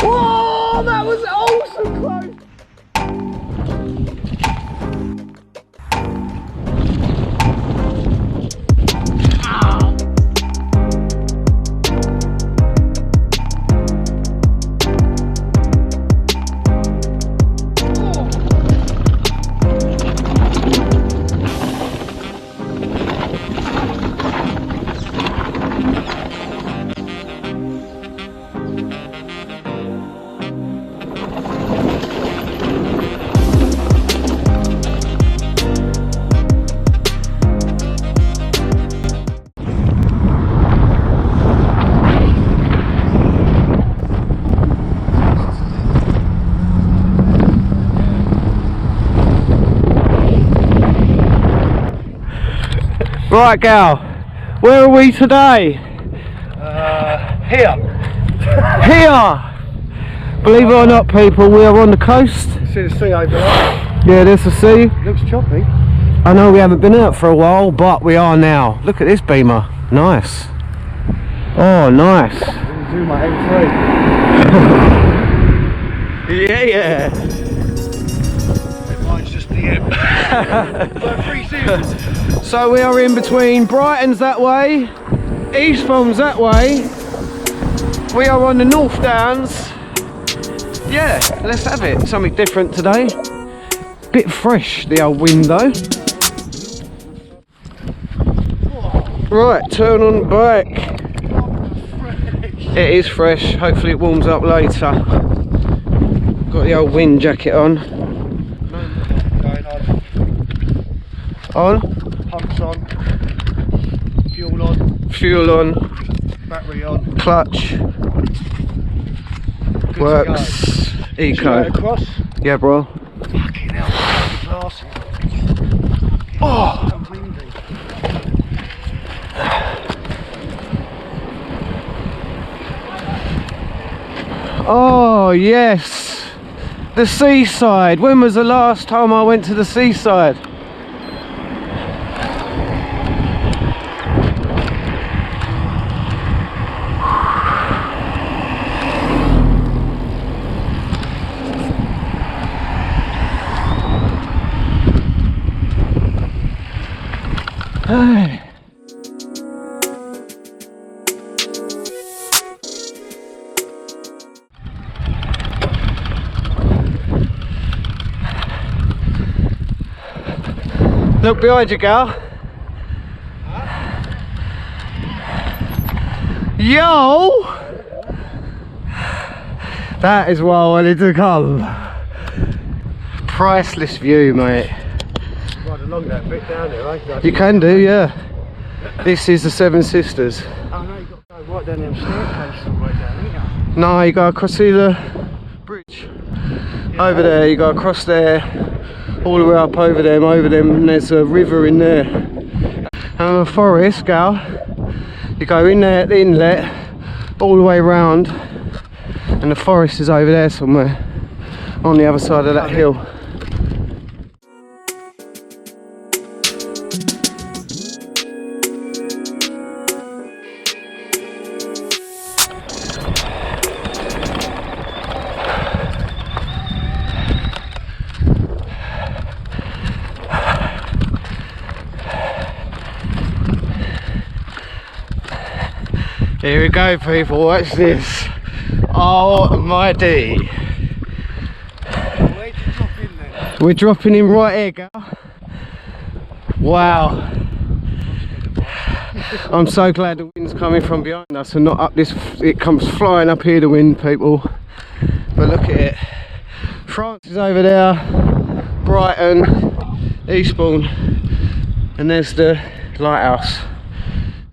Whoa, that was awesome close. Right, Gal, where are we today? Here. Here! Believe it or not, people, we are on the coast. See the sea over there? Yeah, there's the sea. Looks choppy. I know we haven't been out for a while, but we are now. Look at this beamer. Nice. Oh, nice. Do my M3. Yeah. Mine's just the M. But 3 seasons. So we are in between Brighton's that way, Eastbourne's that way. We are on the North Downs. Yeah, let's have it. Something different today. Bit fresh, the old wind though. Right, turn on the bike. It is fresh. Hopefully it warms up later. Got the old wind jacket on. On? Pumps on. Fuel on. Fuel on. Battery on. Clutch. Good Works. Eco. Across. Yeah, bro. Fucking hell. Glassy. Oh! So windy. Oh, yes. The seaside. When was the last time I went to the seaside? Hey. Look behind you, gal. Yo! That is why I wanted to come. Priceless view, mate. Ride along that bit down there, eh? You can do, yeah. This is the Seven Sisters. Oh no, you've got to go right down them staircase all the way down, haven't you? No, you go across the bridge. Yeah. Over there, you go across there, all the way up over them, and there's a river in there. And a forest, gal. You go in there at the inlet, all the way round, and the forest is over there somewhere, on the other side of that hill. Here we go, people, watch this. Oh my D. Where'd you drop in then? We're dropping in right here, gal. Wow. I'm so glad the wind's coming from behind us and not up this, it comes flying up here, the wind, people. But look at it. France is over there, Brighton, Eastbourne, and there's the lighthouse.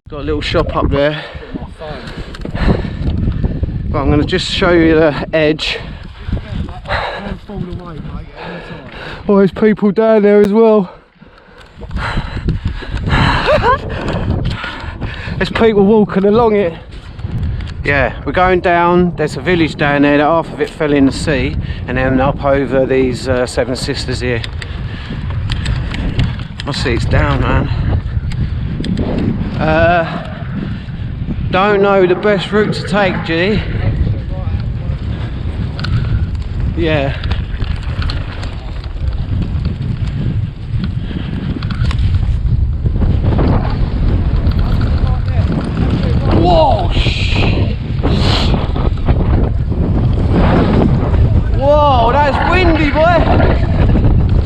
Got a little shop up there. But I'm going to just show you the edge. Oh, there's people down there as well. There's people walking along it. Yeah, we're going down. There's a village down there that half of it fell in the sea, and then up over these Seven Sisters here. I see it's down, man. Don't know the best route to take, G. Yeah. Whoa! Whoa, that's windy, boy.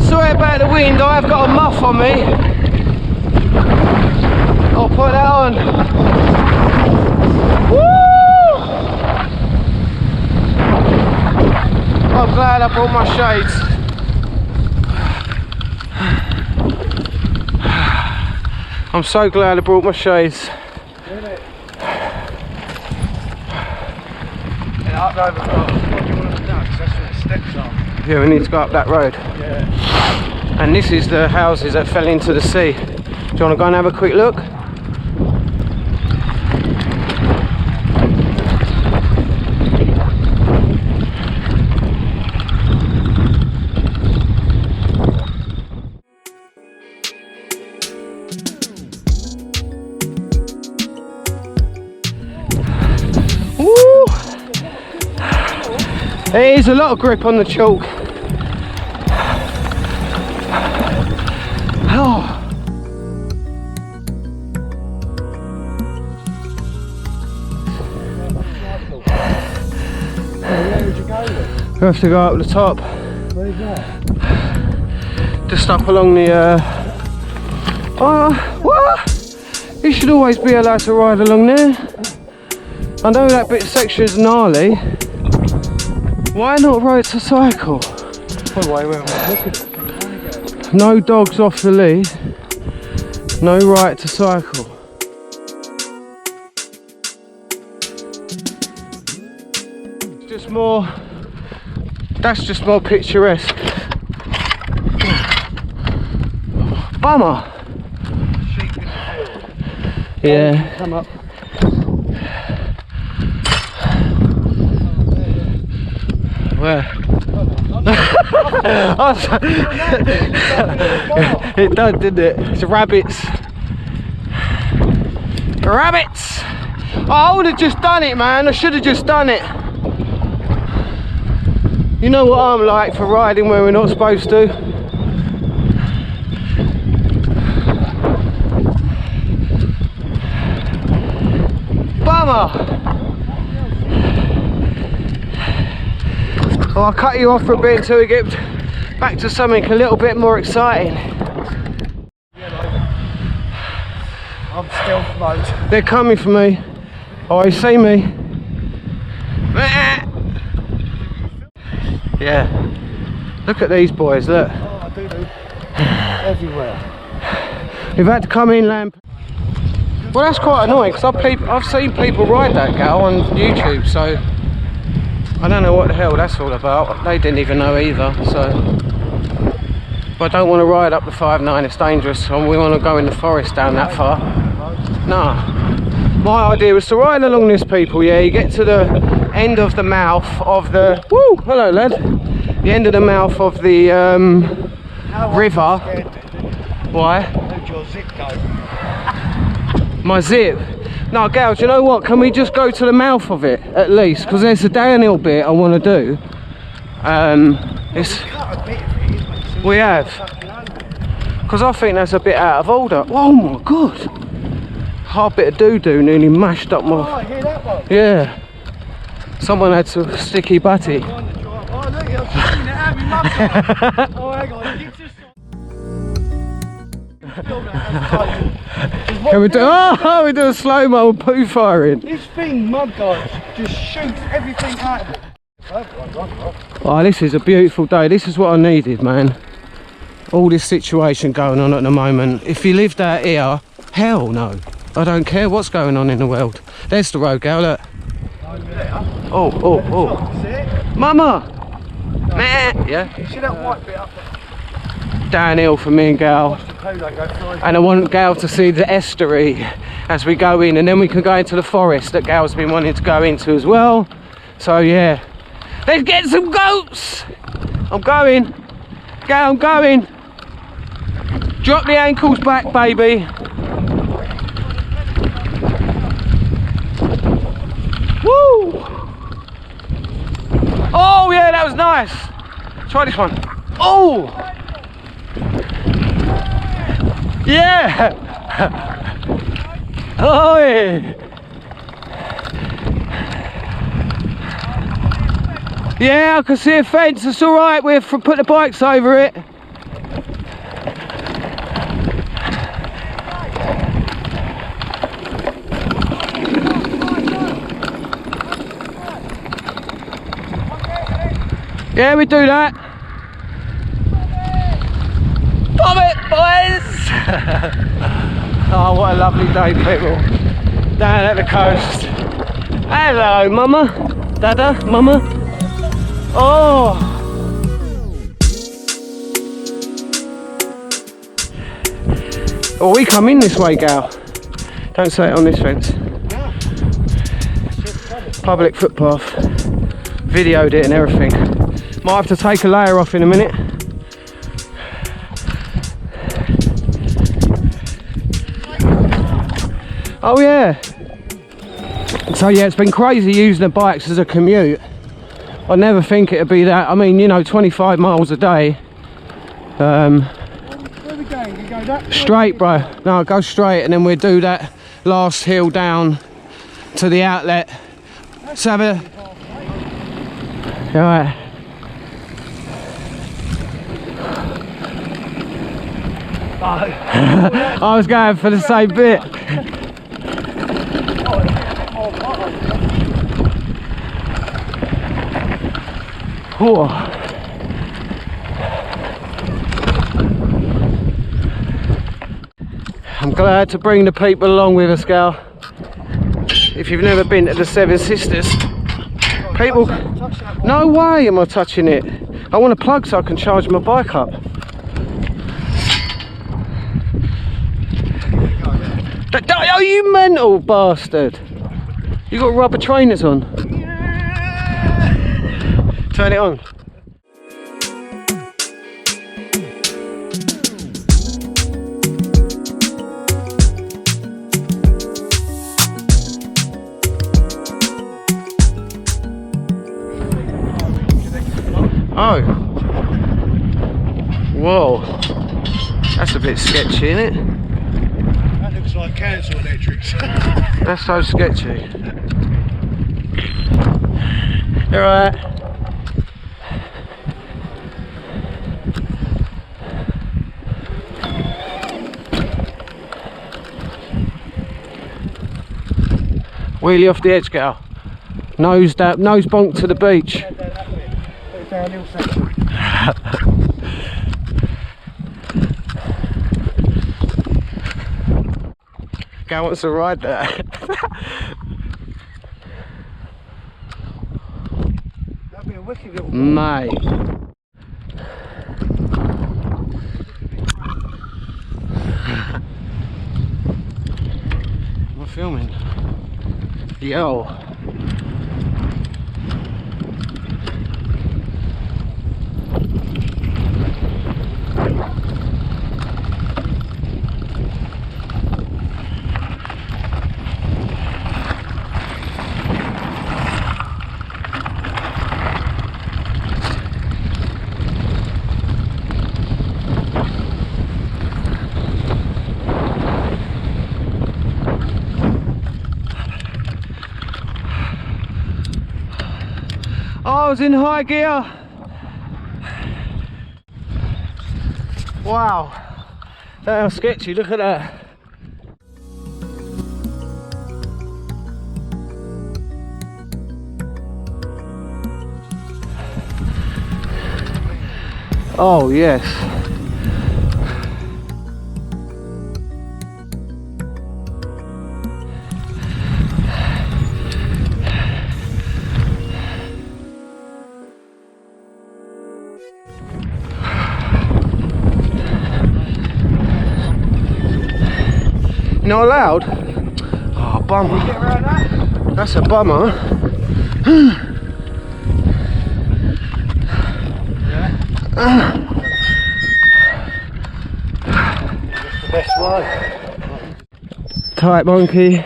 Sorry about the wind, I've got a muff on me. I'll put that on. Woo! I'm glad I brought my shades. I'm so glad I brought my shades. Yeah, up over the what do you want to do? Because that's where the steps are. Yeah, we need to go up that road. Yeah. And this is the houses that fell into the sea. Do you want to go and have a quick look? Woo! There is a lot of grip on the chalk. Oh. Where would you go then? We have to go up the top. Where's that? Just up along the what? You should always be allowed to ride along there. I know that bit section is gnarly. Why not ride to cycle? No dogs off the lead. No right to cycle. It's just more. That's just more picturesque. Bummer. Sheep in the field. Yeah. Come up. Where? It does, didn't it? It's rabbits. Rabbits! Oh, I would have just done it, man. I should have just done it. You know what I'm like for riding where we're not supposed to. Bummer! Well, I'll cut you off for a bit until we get back to something a little bit more exciting. I'm stealth mode. They're coming for me. Oh, you see me? Yeah. Look at these boys, look. Oh, I do. Everywhere. We've had to come in lamp. Well, that's quite annoying because I've seen people ride that gal on YouTube, so I don't know what the hell that's all about. They didn't even know either, so. But I don't want to ride up the 5.9, it's dangerous, and we want to go in the forest down that far. No. My idea was to ride along this, people, yeah, you get to the end of the mouth of the, woo, hello lad, the end of the mouth of the river. Why? Where'd your zip go? My zip? No, gal, do you know what, can we just go to the mouth of it, at least, because there's a downhill bit I want to do. We have. Because I think that's a bit out of order. Oh my god! Hard bit of doo-doo nearly mashed up my... Oh, I hear that one. Yeah. Someone had some sticky butty. Oh, look, I've seen it, have you, mum? Oh, hang on, you just... Can we do... Oh, we do a slow-mo poo firing. This thing, mud guys, just shoots everything out of it. Oh, this is a beautiful day. This is what I needed, man. All this situation going on at the moment. If you lived out here, hell no. I don't care what's going on in the world. There's the road, gal, look. Oh, oh, oh. Mama! Meh. Yeah? You see that white bit up there? Downhill for me and Gal. And I want Gal to see the estuary as we go in, and then we can go into the forest that Gal's been wanting to go into as well. So yeah. Let's get some goats! I'm going. Gal, I'm going. Drop the ankles back, baby. nice. Try this one. Oh! Yeah! Oh! Yeah, I can see a fence. It's all right. We'll put the bikes over it. Yeah, we do that. Bomb it, boys! Oh, what a lovely day, people. Down at the coast. Hello, Mama. Dada, Mama. Oh! Oh, we come in this way, gal. Don't say it on this fence. Public footpath. Videoed it and everything. Might have to take a layer off in a minute. Oh yeah. So yeah, it's been crazy using the bikes as a commute. I never think it'd be that. I mean, you know, 25 miles a day. Where are we going? You go that Straight, bro. No, go straight, and then we'll do that last hill down to the outlet. Let's have a... Right. I was going for the same bit. Oh. I'm glad to bring the people along with us, gal. If you've never been to the Seven Sisters, people... No way am I touching it. I want a plug so I can charge my bike up. Are you mental, bastard? You got rubber trainers on. Turn it on. Oh. Whoa. That's a bit sketchy, isn't it? That looks like council electrics. That's so sketchy. You alright? Wheelie off the edge, gal. Nose bonk to the beach. Downhill section. Gal wants to ride that. That'd be a wicked little Mate. Am I filming? Yo. I was in high gear. Wow, that's sketchy, look at that. Oh yes. Not allowed? Oh, bummer. Get around that? That's a bummer. That's the best way. Tight monkey.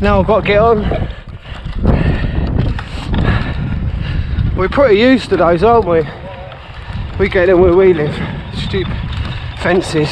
Now I've got to get on. We're pretty used to those, aren't we? We get them where we live. Stupid fences.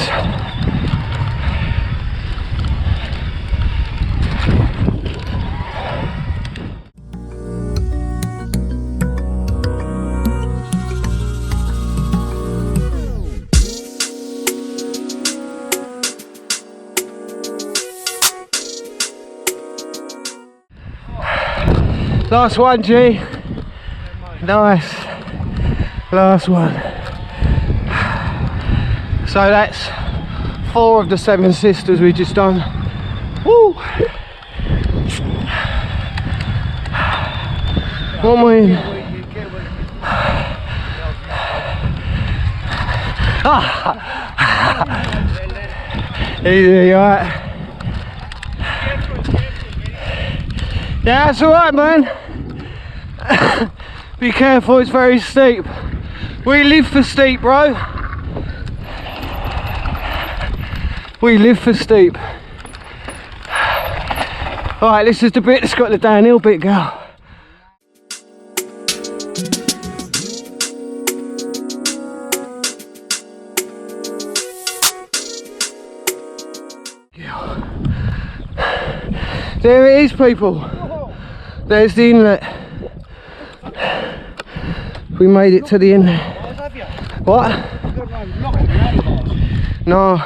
Last one, G. Nice. Last one. So that's 4 of the 7 sisters we just done. Woo! One more in. Easy, alright. Yeah, that's alright, man. Be careful, it's very steep. We live for steep, bro. We live for steep. Alright, this is the bit that's got the downhill bit, girl. There it is, people. There's the inlet. We made it to the inlet. What? No.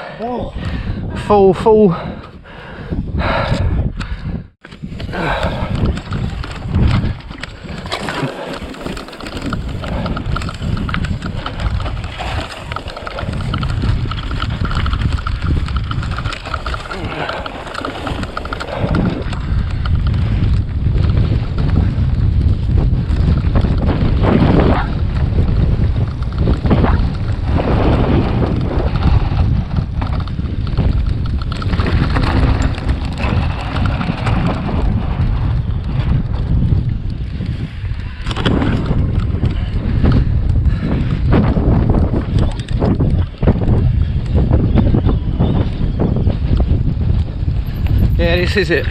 Full. Yeah, this is it.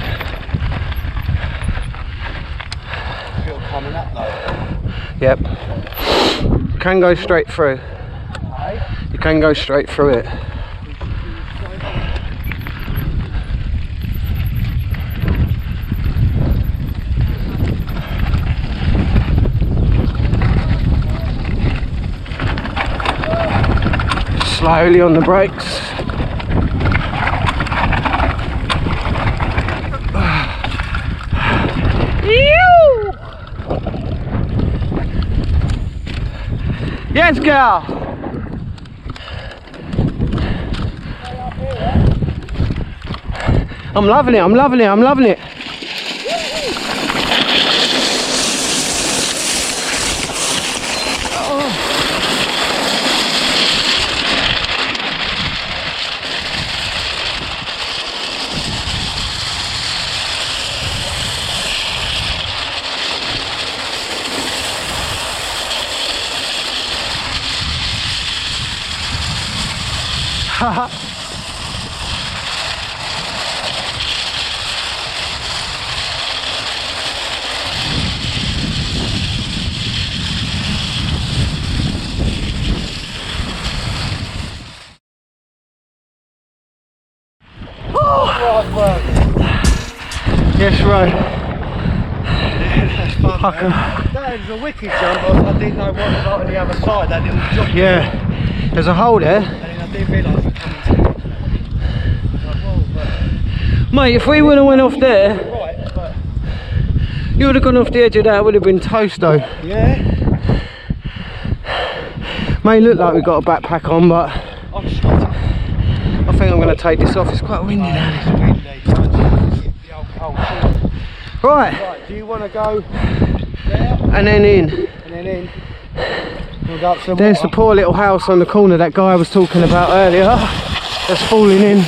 Still coming up though. Yep. You can go straight through. You can go straight through it. Slowly on the brakes. Yes, girl. I'm loving it. I'm loving it. I'm loving it. Yes, right. That's fun, man. That is a wicked jump. I didn't know what was like on the other side, that little jump. Yeah, there's a hole there. And then I didn't realise it coming to me. Mate, if we would have went off there, Right, but you would have gone off the edge of that, would have been toast though. yeah. May look like we've got a backpack on, but I'm sweating. I think I'm going to take this off. It's quite windy down here. It's windy. The old cold shit. Right, Right, do you want to go there and then in. and then in? We'll go up to the There's the water. poor little house on the corner that guy was talking about earlier. That's falling in.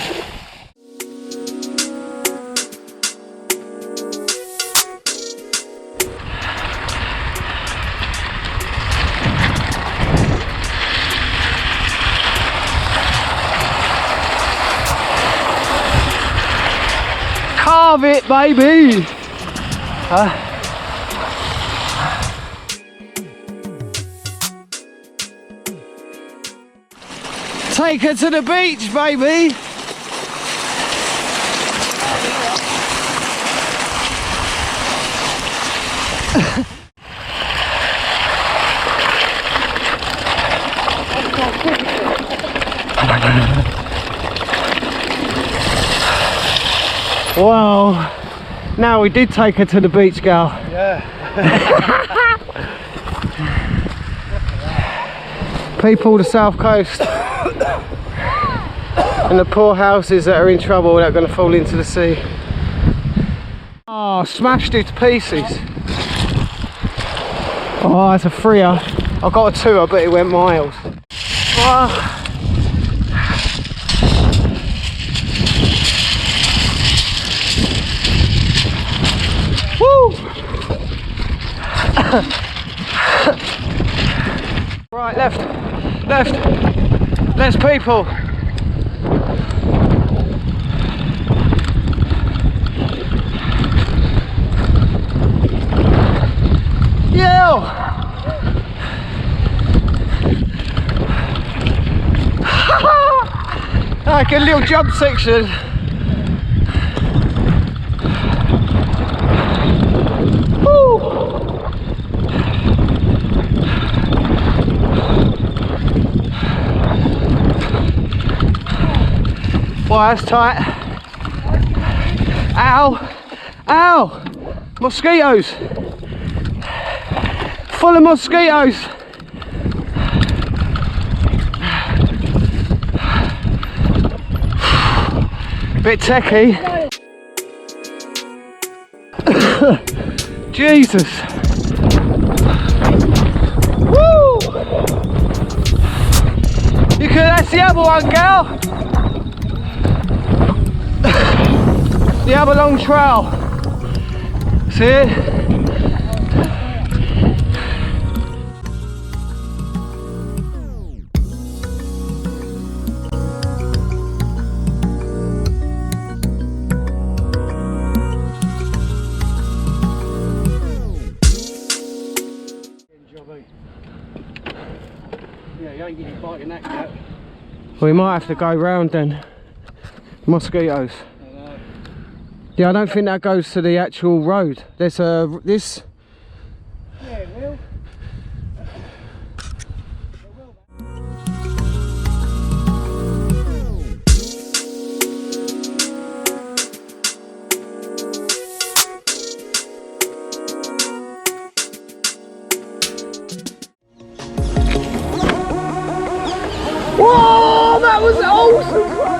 Carve it, baby! take her to the beach, baby. Wow. Now we did take her to the beach, gal. Yeah. People of the south coast and the poor houses that are in trouble that are going to fall into the sea. Oh, smashed it to pieces. Oh, that's a threer. I got a two, I bet it went miles. Oh. Woo! Right, left, less people. Yeah! Like a little jump section. Woo! Wow, that's tight. Ow! Ow! Mosquitoes! Full of mosquitoes! Bit techie. Jesus! Woo! You could, that's the other one, gal! The other long trail. See it? Yeah, you ain't getting biting that cat. We might have to go round then. Mosquitoes. Yeah, I don't think that goes to the actual road. There's this. Yeah, it will. Whoa, that was awesome!